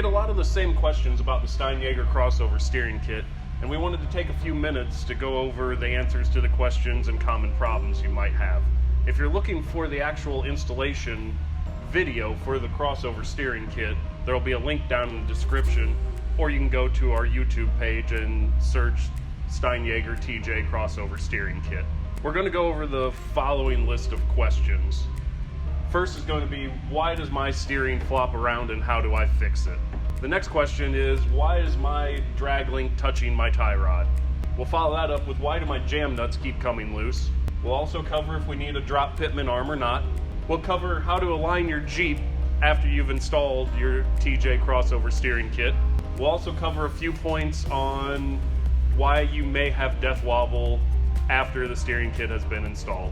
get a lot of the same questions about the Steinjager Crossover Steering Kit, and we wanted to take a few minutes to go over the answers to the questions and common problems you might have. If you're looking for the actual installation video for the Crossover Steering Kit, there will be a link down in the description, or you can go to our YouTube page and search Steinjager TJ Crossover Steering Kit. We're going to go over the following list of questions. First is going to be, why does my steering flop around and how do I fix it? The next question is, why is my drag link touching my tie rod? We'll follow that up with, why do my jam nuts keep coming loose? We'll also cover if we need a drop pitman arm or not. We'll cover how to align your Jeep after you've installed your TJ Crossover Steering Kit. We'll also cover a few points on why you may have death wobble after the steering kit has been installed.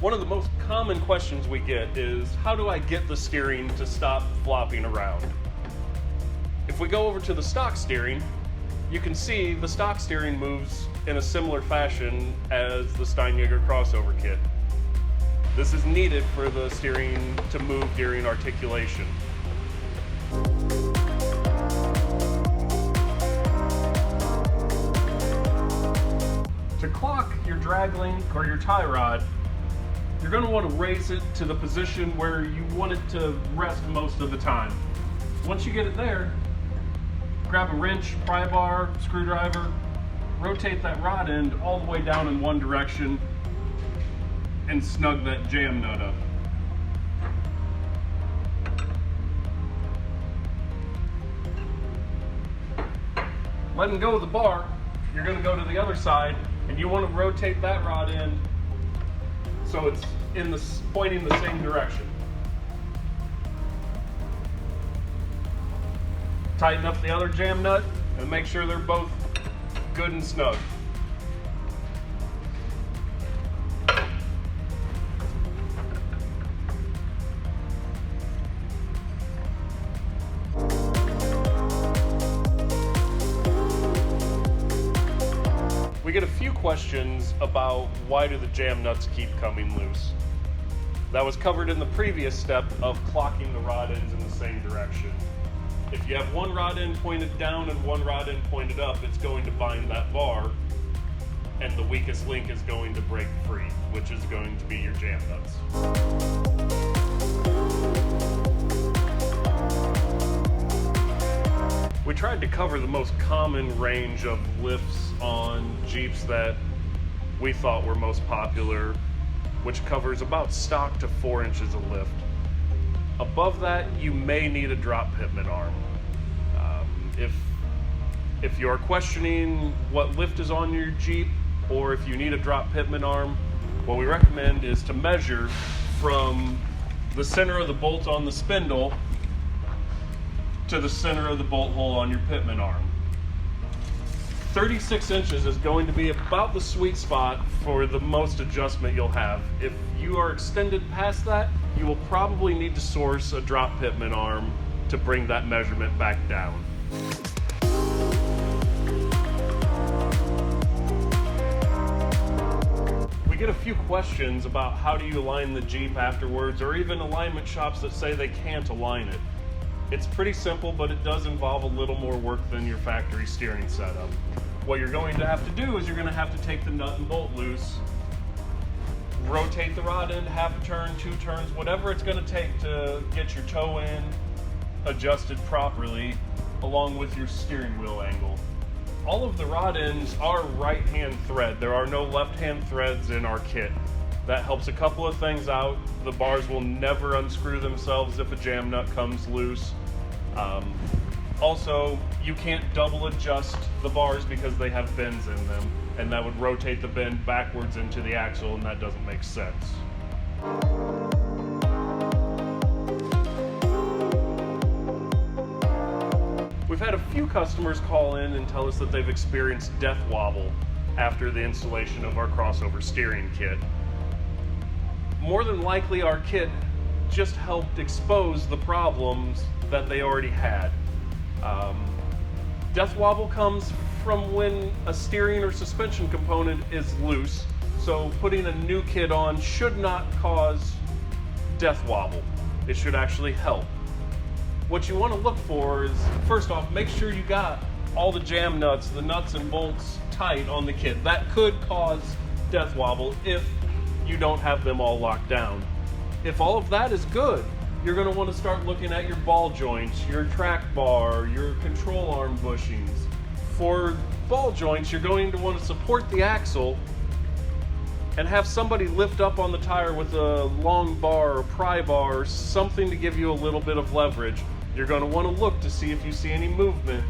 One of the most common questions we get is, how do I get the steering to stop flopping around? If we go over to the stock steering, you can see the stock steering moves in a similar fashion as the Steinjager Crossover Kit. This is needed for the steering to move during articulation. To clock your drag link or your tie rod, you're going to want to raise it to the position where you want it to rest most of the time. Once you get it there, grab a wrench, pry bar, screwdriver, rotate that rod end all the way down in one direction and snug that jam nut up. Letting go of the bar, you're going to go to the other side and you want to rotate that rod end so it's pointing the same direction. Tighten up the other jam nut and make sure they're both good and snug. We get a few questions about why do the jam nuts keep coming loose. That was covered in the previous step of clocking the rod ends in the same direction. If you have one rod end pointed down and one rod end pointed up, it's going to bind that bar and the weakest link is going to break free, which is going to be your jam nuts. We tried to cover the most common range of lifts on Jeeps that we thought were most popular, which covers about stock to 4 inches of lift. Above that, you may need a drop pitman arm. If you're questioning what lift is on your Jeep, or if you need a drop pitman arm, what we recommend is to measure from the center of the bolt on the spindle to the center of the bolt hole on your pitman arm. 36 inches is going to be about the sweet spot for the most adjustment you'll have. If you are extended past that, you will probably need to source a drop pitman arm to bring that measurement back down. We get a few questions about how do you align the Jeep afterwards, or even alignment shops that say they can't align it. It's pretty simple, but it does involve a little more work than your factory steering setup. What you're going to have to do is you're going to have to take the nut and bolt loose, rotate the rod end half a turn, 2 turns, whatever it's going to take to get your toe in adjusted properly, along with your steering wheel angle. All of the rod ends are right-hand thread. There are no left-hand threads in our kit. That helps a couple of things out. The bars will never unscrew themselves if a jam nut comes loose. Also, you can't double adjust the bars because they have bends in them, and that would rotate the bend backwards into the axle, and that doesn't make sense. We've had a few customers call in and tell us that they've experienced death wobble after the installation of our crossover steering kit. More than likely, our kit just helped expose the problems that they already had. Death wobble comes from when a steering or suspension component is loose So putting a new kit on should not cause death wobble. It should actually help. What you want to look for is, first off, make sure you got all the jam nuts, the nuts and bolts tight on the kit. That could cause death wobble if you don't have them all locked down. If all of that is good, you're going to want to start looking at your ball joints, your track bar, your control arm bushings. For ball joints, you're going to want to support the axle and have somebody lift up on the tire with a long bar or pry bar or something to give you a little bit of leverage. You're going to want to look to see if you see any movement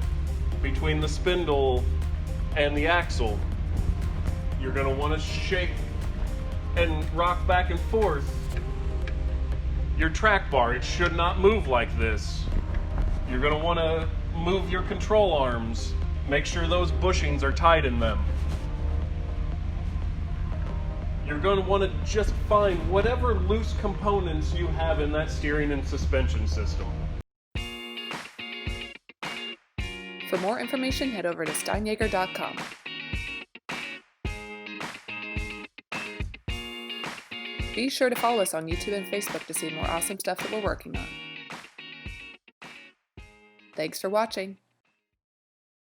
between the spindle and the axle. You're going to want to shake and rock back and forth your track bar. It should not move like this. You're going to want to move your control arms. Make sure those bushings are tight in them. You're going to want to just find whatever loose components you have in that steering and suspension system. For more information, head over to steinjager.com. Be sure to follow us on YouTube and Facebook to see more awesome stuff that we're working on. Thanks for watching.